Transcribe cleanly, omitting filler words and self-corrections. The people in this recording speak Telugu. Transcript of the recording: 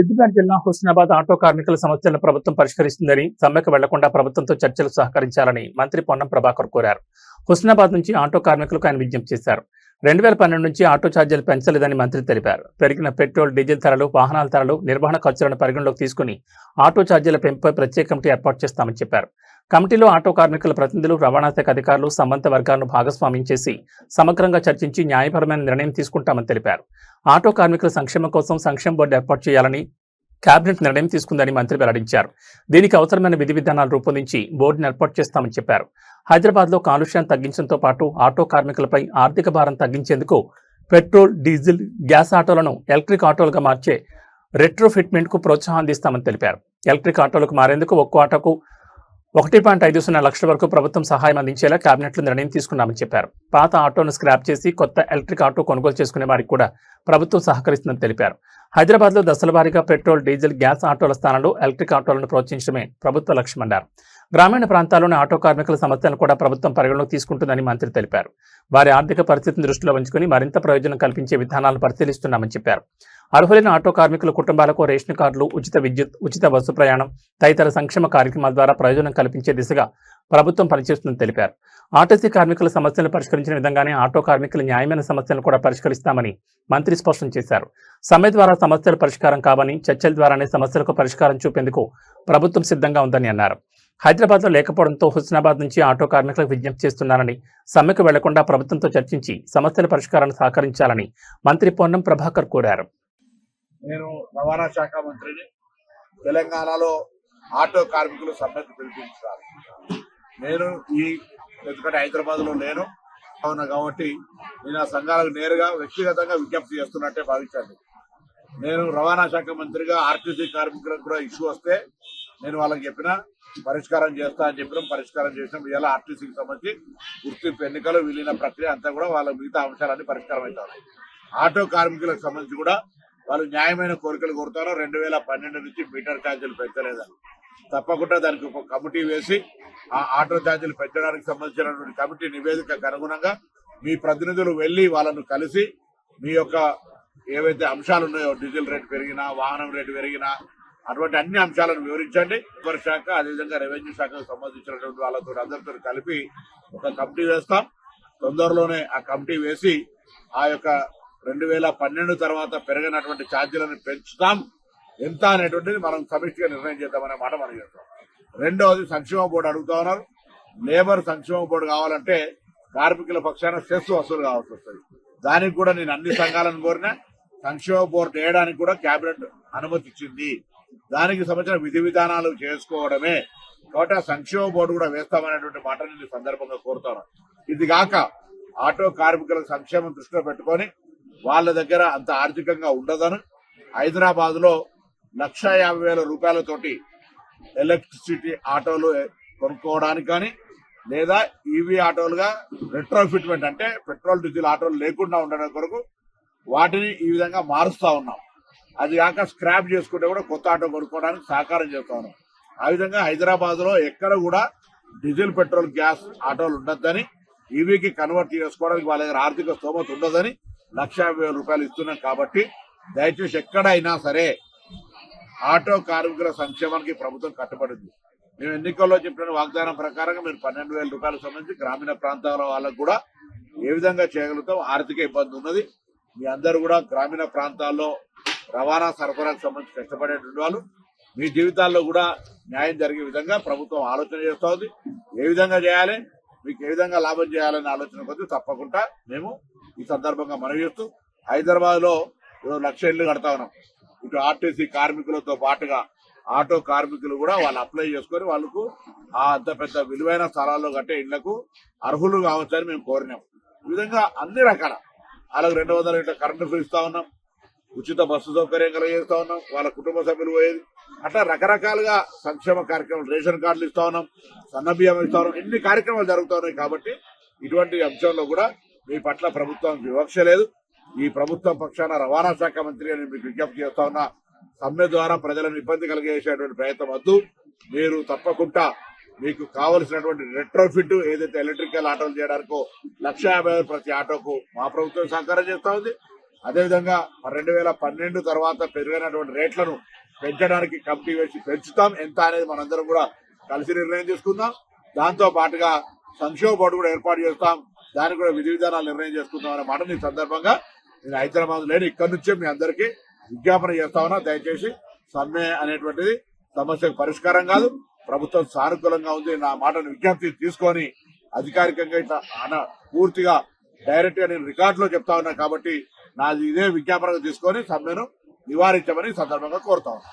సిద్దిపేట జిల్లా హుస్నాబాద్ ఆటో కార్మికుల సమస్యలను ప్రభుత్వం పరిష్కరిస్తుందని, సమ్మెకు వెళ్లకుండా ప్రభుత్వంతో చర్చలు సహకరించాలని మంత్రి పొన్నం ప్రభాకర్ కోరారు. హుస్నాబాద్ నుంచి ఆటో కార్మికులకు ఆయన విజ్ఞప్తి చేశారు. 2012 నుంచి ఆటో ఛార్జీలు పెంచలేదని మంత్రి తెలిపారు. పెరిగిన పెట్రోల్, డీజిల్ ధరలు, వాహనాల ధరలు, నిర్వహణ ఖర్చులను పరిగణలోకి తీసుకుని ఆటో ఛార్జీల పెంపుపై ప్రత్యేక కమిటీ ఏర్పాటు చేస్తామని చెప్పారు. కమిటీలో ఆటో కార్మికుల ప్రతినిధులు, రవాణా శాఖ అధికారులు, సంబంధిత వర్గాలను భాగస్వామ్యం చేసి సమగ్రంగా చర్చించి న్యాయపరమైన నిర్ణయం తీసుకుంటామని తెలిపారు. ఆటో కార్మికుల సంక్షేమం కోసం సంక్షేమ బోర్డు ఏర్పాటు చేయాలని కేబినెట్ నిర్ణయం తీసుకుందని మంత్రి వెల్లడించారు. దీనికి అవసరమైన విధి విధానాలు రూపొందించి బోర్డును ఏర్పాటు చేస్తామని చెప్పారు. హైదరాబాద్లో కాలుష్యాన్ని తగ్గించడంతో పాటు ఆటో కార్మికులపై ఆర్థిక భారం తగ్గించేందుకు పెట్రోల్, డీజిల్, గ్యాస్ ఆటోలను ఎలక్ట్రిక్ ఆటోలుగా మార్చే రెట్రోఫిట్మెంట్కు ప్రోత్సాహం అందిస్తామని తెలిపారు. ఎలక్ట్రిక్ ఆటోలకు మారేందుకు ఒక్కో ఆటోకు 1.50 లక్షల వరకు ప్రభుత్వం సహాయం అందించేలా కేబినెట్లో నిర్ణయం తీసుకున్నామని చెప్పారు. పాత ఆటోను స్క్రాప్ చేసి కొత్త ఎలక్ట్రిక్ ఆటో కొనుగోలు చేసుకునే వారికి కూడా ప్రభుత్వం సహకరిస్తుందని తెలిపారు. హైదరాబాద్లో దశల వారీగా పెట్రోల్, డీజిల్, గ్యాస్ ఆటోల స్థానంలో ఎలక్ట్రిక్ ఆటోలను ప్రోత్సహించడమే ప్రభుత్వ లక్ష్యమన్నారు. గ్రామీణ ప్రాంతాల్లోని ఆటో కార్మికుల సమస్యలను కూడా ప్రభుత్వం పరిగణలోకి తీసుకుంటుందని మంత్రి తెలిపారు. వారి ఆర్థిక పరిస్థితిని దృష్టిలో ఉంచుకుని మరింత ప్రయోజనం కల్పించే విధానాలను పరిశీలిస్తున్నామని చెప్పారు. అర్హులైన ఆటో కార్మికుల కుటుంబాలకు రేషన్ కార్డులు, ఉచిత విద్యుత్, ఉచిత బస్సు ప్రయాణం తదితర సంక్షేమ కార్యక్రమాల ద్వారా ప్రయోజనం కల్పించే దిశగా ప్రభుత్వం పనిచేస్తుందని తెలిపారు. ఆర్టీసీ కార్మికుల సమస్యలను పరిష్కరించిన విధంగానే ఆటో కార్మికుల న్యాయమైన సమస్యలను కూడా పరిష్కరిస్తామని మంత్రి స్పష్టం చేశారు. సమ్మె ద్వారా సమస్యల పరిష్కారం కావని, చర్చల ద్వారానే సమస్యలకు పరిష్కారం చూపేందుకు ప్రభుత్వం సిద్ధంగా ఉందని అన్నారు. హైదరాబాద్లో లేకపోవడంతో హుస్నాబాద్ నుంచి ఆటో కార్మికులకు విజ్ఞప్తి చేస్తున్నారని, సమ్మెకు వెళ్లకుండా ప్రభుత్వంతో చర్చించి సమస్యల పరిష్కారాన్ని సహకరించాలని మంత్రి పొన్నం ప్రభాకర్ కోరారు. నేను రవాణా శాఖ మంత్రిని. తెలంగాణలో ఆటో కార్మికులు సమ్మెకు పిలిపించారు. నేను ఎందుకంటే హైదరాబాద్లో లేను అవునా కాబట్టి నేను ఆ సంఘాలకు నేరుగా వ్యక్తిగతంగా విజ్ఞప్తి చేస్తున్నట్టే భావించండి. నేను రవాణా శాఖ మంత్రిగా ఆర్టీసీ కార్మికులకు కూడా ఇష్యూ వస్తే నేను వాళ్ళకి చెప్పిన పరిష్కారం చేస్తా అని చెప్పిన పరిష్కారం చేసినాం. ఇలా ఆర్టీసీకి సంబంధించి గుర్తింపు, ఎన్నికలు, విలీన ప్రక్రియ అంతా కూడా వాళ్ళ మిగతా అంశాలన్నీ పరిష్కారం అవుతాయి. ఆటో కార్మికులకు సంబంధించి కూడా వాళ్ళు న్యాయమైన కోరికలు కోరుతారు. 2012 నుంచి మీటర్ ఛార్జీలు పెంచలేదని తప్పకుండా దానికి ఒక కమిటీ వేసి ఆ ఆటో ఛార్జీలు పెంచడానికి సంబంధించినటువంటి కమిటీ నివేదికకు అనుగుణంగా మీ ప్రతినిధులు వెళ్లి వాళ్ళను కలిసి మీ యొక్క ఏవైతే అంశాలు ఉన్నాయో, డీజిల్ రేటు పెరిగినా, వాహనం రేటు పెరిగినా, అటువంటి అన్ని అంశాలను వివరించండి. లేబర్ శాఖ, అదేవిధంగా రెవెన్యూ శాఖకు సంబంధించినటువంటి వాళ్ళతో అందరితో కలిపి ఒక కమిటీ వేస్తాం. తొందరలోనే ఆ కమిటీ వేసి ఆ యొక్క 2012 తర్వాత పెరిగినటువంటి ఛార్జీలను పెంచుతాం ఎంత అనేటువంటిది మనం సమిష్టిగా నిర్ణయం చేద్దామనే మాట మనం చేస్తాం. రెండవది, సంక్షేమ బోర్డు అడుగుతా ఉన్నారు. లేబర్ సంక్షేమ బోర్డు కావాలంటే కార్మికుల పక్షాన సెస్ వసూలు కావాల్సి వస్తుంది. దానికి కూడా నేను అన్ని సంఘాలను కోరిన సంక్షేమ బోర్డు వేయడానికి కూడా కేబినెట్ అనుమతి ఇచ్చింది. దానికి సంబంధించిన విధి విధానాలు చేసుకోవడమే కాబట్టి ఆ సంక్షేమ బోర్డు కూడా వేస్తామనేటువంటి మాట నేను ఈ సందర్భంగా కోరుతాను. ఇది కాక ఆటో కార్మికుల సంక్షేమం దృష్టిలో పెట్టుకొని వాళ్ళ దగ్గర అంత ఆర్థికంగా ఉండదని హైదరాబాద్ లో 1,50,000 రూపాయలతోటి ఎలక్ట్రిసిటీ ఆటోలు కొనుక్కోవడానికి కానీ, లేదా ఈవీ ఆటోలుగా రెట్రోఫిట్మెంట్ అంటే పెట్రోల్, డీజిల్ ఆటోలు లేకుండా ఉండడం కొరకు వాటిని ఈ విధంగా మారుస్తా ఉన్నాం. అది కాక స్క్రాప్ చేసుకుంటే కూడా కొత్త ఆటో కొనుక్కోవడానికి సహకారం చేస్తా ఉన్నాం. ఆ విధంగా హైదరాబాద్ లో ఎక్కడ కూడా డీజిల్, పెట్రోల్, గ్యాస్ ఆటోలు ఉండొద్దని, ఈవీకి కన్వర్ట్ చేసుకోవడానికి వాళ్ళ దగ్గర ఆర్థిక స్తోమత ఉండదని 1,50,000 రూపాయలు ఇస్తున్నాం. కాబట్టి దయచేసి ఎక్కడైనా సరే ఆటో కార్మికుల సంక్షేమానికి ప్రభుత్వం కట్టుబడింది. మేము ఎన్నికల్లో చెప్పిన వాగ్దానం ప్రకారంగా మీరు 12,000 రూపాయలకు సంబంధించి గ్రామీణ ప్రాంతాల వాళ్ళకు కూడా ఏ విధంగా చేయగలుగుతాం. ఆర్థిక ఇబ్బంది ఉన్నది. మీ అందరూ కూడా గ్రామీణ ప్రాంతాల్లో రవాణా సరఫరాకు సంబంధించి కష్టపడేటువంటి వాళ్ళు, మీ జీవితాల్లో కూడా న్యాయం జరిగే విధంగా ప్రభుత్వం ఆలోచన చేస్తూ ఉంది. ఏ విధంగా చేయాలి, మీకు ఏ విధంగా లాభం చేయాలనే ఆలోచన కొద్ది తప్పకుండా మేము ఈ సందర్భంగా మనవి చేస్తూ, హైదరాబాద్ లో 1,00,000 ఇళ్లు కడతా ఉన్నాం. ఇటు ఆర్టీసీ కార్మికులతో పాటుగా ఆటో కార్మికులు కూడా వాళ్ళు అప్లై చేసుకుని వాళ్ళకు అంత పెద్ద విలువైన స్థలాల్లో కట్టే ఇళ్లకు అర్హులు కావచ్చని మేము కోరినాం. ఈ విధంగా అన్ని రకాల వాళ్ళకు 200 యూనిట్ల కరెంటు ఫ్రీ ఇస్తా ఉన్నాం, ఉచిత బస్సు సౌకర్యం కలిగిస్తా ఉన్నాం, వాళ్ళ కుటుంబ సభ్యులు పోయేది, అట్లా రకరకాలుగా సంక్షేమ కార్యక్రమాలు, రేషన్ కార్డులు ఇస్తా ఉన్నాం, సన్నబియ్యం ఇస్తా ఉన్నాం. ఇన్ని కార్యక్రమాలు జరుగుతూ ఉన్నాయి. కాబట్టి ఇటువంటి అంశంలో కూడా మీ పట్ల ప్రభుత్వం వివక్ష లేదు. ఈ ప్రభుత్వం పక్షాన రవాణా శాఖ మంత్రి అని మీకు విజ్ఞప్తి చేస్తా ఉన్నా, సమ్మె ద్వారా ప్రజలను ఇబ్బంది కలిగేసేటువంటి ప్రయత్నం వద్దు. మీరు తప్పకుండా మీకు కావలసినటువంటి రెట్రోఫిట్ ఏదైతే ఎలక్ట్రికల్ ఆటోలు చేయడానికో 1,50,000 ప్రతి ఆటోకు మా ప్రభుత్వం సహకారం చేస్తా ఉంది. అదేవిధంగా 2012 తర్వాత పెరిగినటువంటి రేట్లను పెంచడానికి కమిటీ వేసి పెంచుతాం ఎంత అనేది మనందరం కూడా కలిసి నిర్ణయం తీసుకుందాం. దాంతో పాటుగా సంక్షేమ బోర్డు కూడా ఏర్పాటు చేస్తాం, దానికి కూడా విధి విధానాలు నిర్ణయం చేసుకుందాం అనే మాట ఈ సందర్భంగా నేను హైదరాబాద్ లేని ఇక్కడి నుంచే మీ అందరికీ విజ్ఞాపన చేస్తా ఉన్నా. దయచేసి సమ్మె అనేటువంటిది సమస్యకు పరిష్కారం కాదు, ప్రభుత్వం సానుకూలంగా ఉంది నా మాటను విజ్ఞప్తి తీసుకొని అధికారికంగా ఇట్లా పూర్తిగా డైరెక్ట్ గా నేను రికార్డులో చెప్తా ఉన్నా కాబట్టి నాది ఇదే విజ్ఞాపనగా తీసుకొని సమ్మెను నివారించమని ఈ సందర్భంగా కోరుతా ఉన్నా.